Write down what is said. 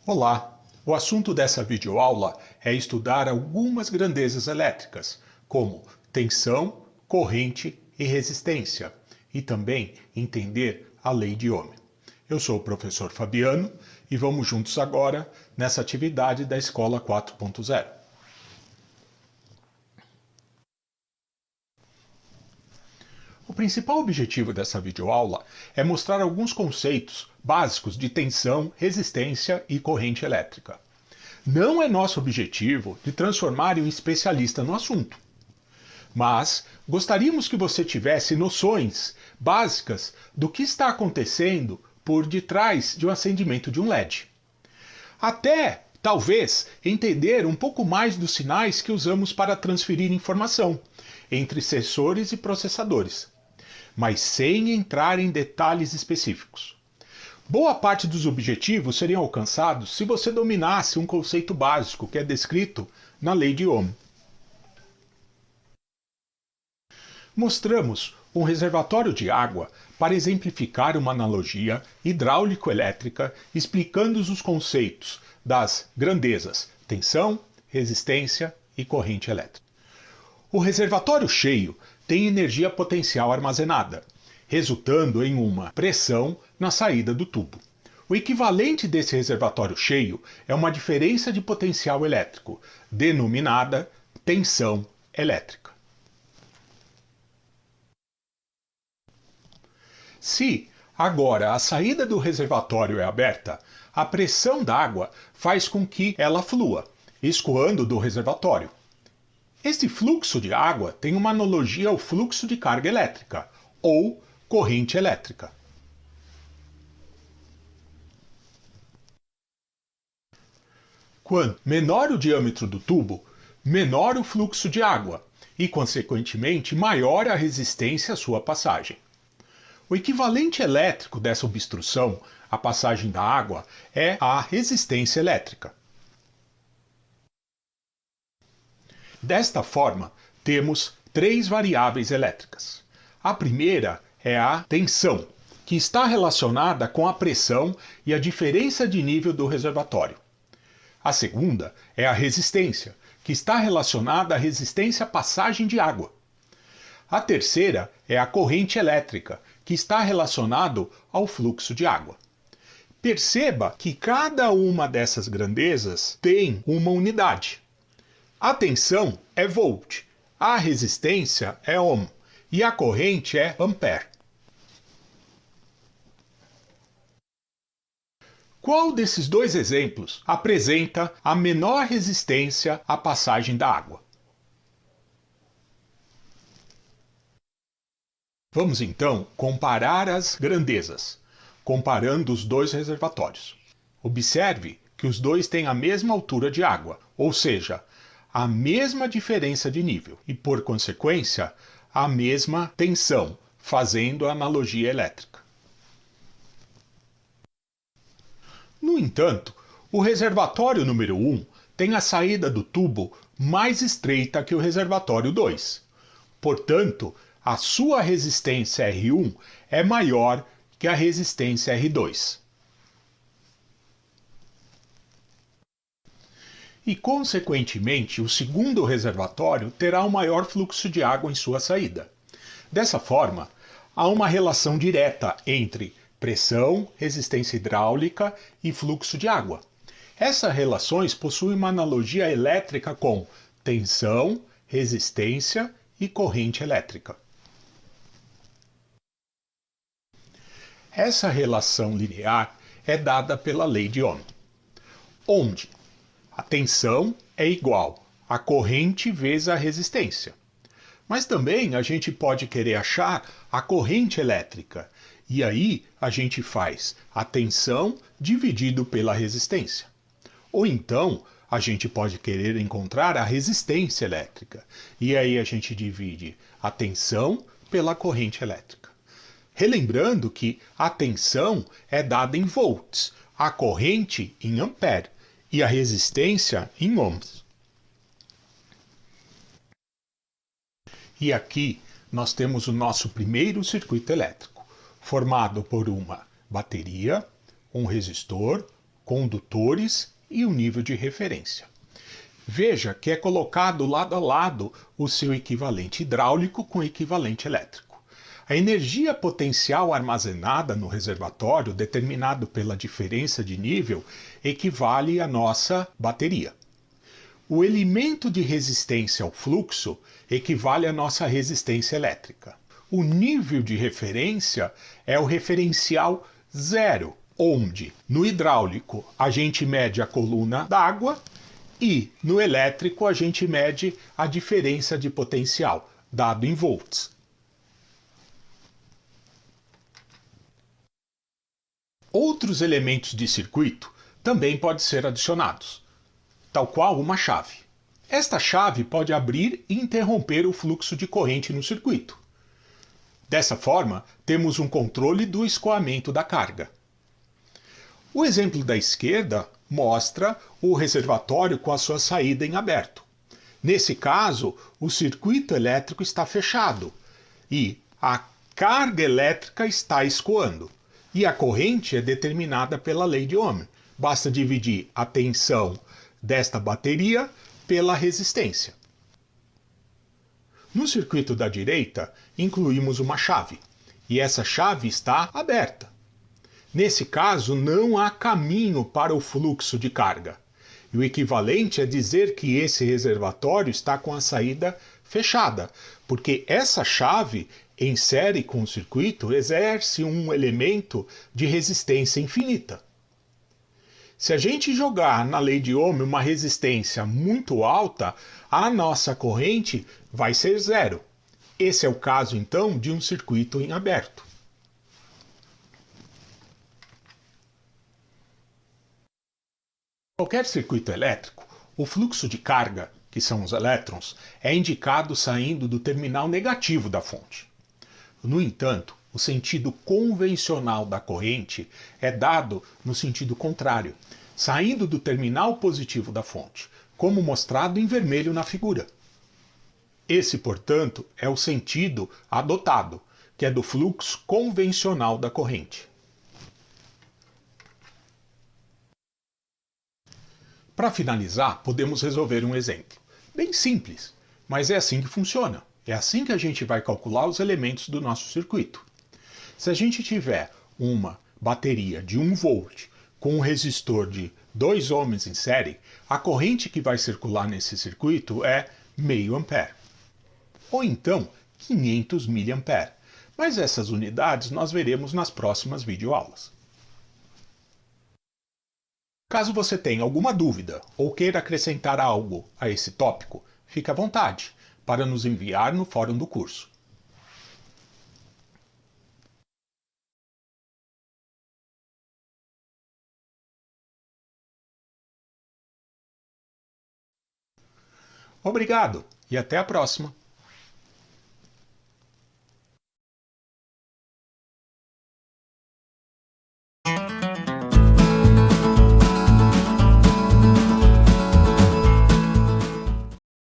Olá! O assunto dessa videoaula é estudar algumas grandezas elétricas, como tensão, corrente e resistência, e também entender a lei de Ohm. Eu sou o professor Fabiano e vamos juntos agora nessa atividade da Escola 4.0. O principal objetivo dessa videoaula é mostrar alguns conceitos básicos de tensão, resistência e corrente elétrica. Não é nosso objetivo de transformar em um especialista no assunto, mas gostaríamos que você tivesse noções básicas do que está acontecendo por detrás de um acendimento de um LED. Até, talvez, entender um pouco mais dos sinais que usamos para transferir informação entre sensores e processadores, mas sem entrar em detalhes específicos. Boa parte dos objetivos seriam alcançados se você dominasse um conceito básico que é descrito na lei de Ohm. Mostramos um reservatório de água para exemplificar uma analogia hidráulico-elétrica explicando os conceitos das grandezas tensão, resistência e corrente elétrica. O reservatório cheio tem energia potencial armazenada, resultando em uma pressão na saída do tubo. O equivalente desse reservatório cheio é uma diferença de potencial elétrico, denominada tensão elétrica. Se agora a saída do reservatório é aberta, a pressão da água faz com que ela flua, escoando do reservatório. Este fluxo de água tem uma analogia ao fluxo de carga elétrica, ou corrente elétrica. Quanto menor o diâmetro do tubo, menor o fluxo de água e, consequentemente, maior a resistência à sua passagem. O equivalente elétrico dessa obstrução à passagem da água é a resistência elétrica. Desta forma, temos três variáveis elétricas. A primeira é a tensão, que está relacionada com a pressão e a diferença de nível do reservatório. A segunda é a resistência, que está relacionada à resistência à passagem de água. A terceira é a corrente elétrica, que está relacionado ao fluxo de água. Perceba que cada uma dessas grandezas tem uma unidade. A tensão é volt, a resistência é ohm e a corrente é ampere. Qual desses dois exemplos apresenta a menor resistência à passagem da água? Vamos então comparar as grandezas, comparando os dois reservatórios. Observe que os dois têm a mesma altura de água, ou seja, a mesma diferença de nível e, por consequência, a mesma tensão, fazendo a analogia elétrica. No entanto, o reservatório número 1 tem a saída do tubo mais estreita que o reservatório 2. Portanto, a sua resistência R1 é maior que a resistência R2. E, consequentemente, o segundo reservatório terá um maior fluxo de água em sua saída. Dessa forma, há uma relação direta entre pressão, resistência hidráulica e fluxo de água. Essas relações possuem uma analogia elétrica com tensão, resistência e corrente elétrica. Essa relação linear é dada pela lei de Ohm, onde a tensão é igual à corrente vezes a resistência. Mas também a gente pode querer achar a corrente elétrica, e aí a gente faz a tensão dividido pela resistência. Ou então a gente pode querer encontrar a resistência elétrica, e aí a gente divide a tensão pela corrente elétrica. Relembrando que a tensão é dada em volts, a corrente em ampere e a resistência em ohms. E aqui nós temos o nosso primeiro circuito elétrico, formado por uma bateria, um resistor, condutores e o nível de referência. Veja que é colocado lado a lado o seu equivalente hidráulico com o equivalente elétrico. A energia potencial armazenada no reservatório, determinado pela diferença de nível, equivale à nossa bateria. O elemento de resistência ao fluxo equivale à nossa resistência elétrica. O nível de referência é o referencial zero, onde no hidráulico a gente mede a coluna d'água e no elétrico a gente mede a diferença de potencial, dado em volts. Outros elementos de circuito também podem ser adicionados, tal qual uma chave. Esta chave pode abrir e interromper o fluxo de corrente no circuito. Dessa forma, temos um controle do escoamento da carga. O exemplo da esquerda mostra o reservatório com a sua saída em aberto. Nesse caso, o circuito elétrico está fechado e a carga elétrica está escoando. E a corrente é determinada pela lei de Ohm. Basta dividir a tensão desta bateria pela resistência. No circuito da direita, incluímos uma chave, e essa chave está aberta. Nesse caso, não há caminho para o fluxo de carga. E o equivalente é dizer que esse reservatório está com a saída fechada, porque essa chave, em série com o circuito, exerce um elemento de resistência infinita. Se a gente jogar na lei de Ohm uma resistência muito alta, a nossa corrente vai ser zero. Esse é o caso, então, de um circuito em aberto. Em qualquer circuito elétrico, o fluxo de carga, que são os elétrons, é indicado saindo do terminal negativo da fonte. No entanto, o sentido convencional da corrente é dado no sentido contrário, saindo do terminal positivo da fonte, como mostrado em vermelho na figura. Esse, portanto, é o sentido adotado, que é do fluxo convencional da corrente. Para finalizar, podemos resolver um exemplo. Bem simples, mas é assim que funciona. É assim que a gente vai calcular os elementos do nosso circuito. Se a gente tiver uma bateria de 1 volt com um resistor de 2 ohms em série, a corrente que vai circular nesse circuito é meio ampere. Ou então 500 mA. Mas essas unidades nós veremos nas próximas videoaulas. Caso você tenha alguma dúvida ou queira acrescentar algo a esse tópico, fique à vontade para nos enviar no fórum do curso. Obrigado e até a próxima!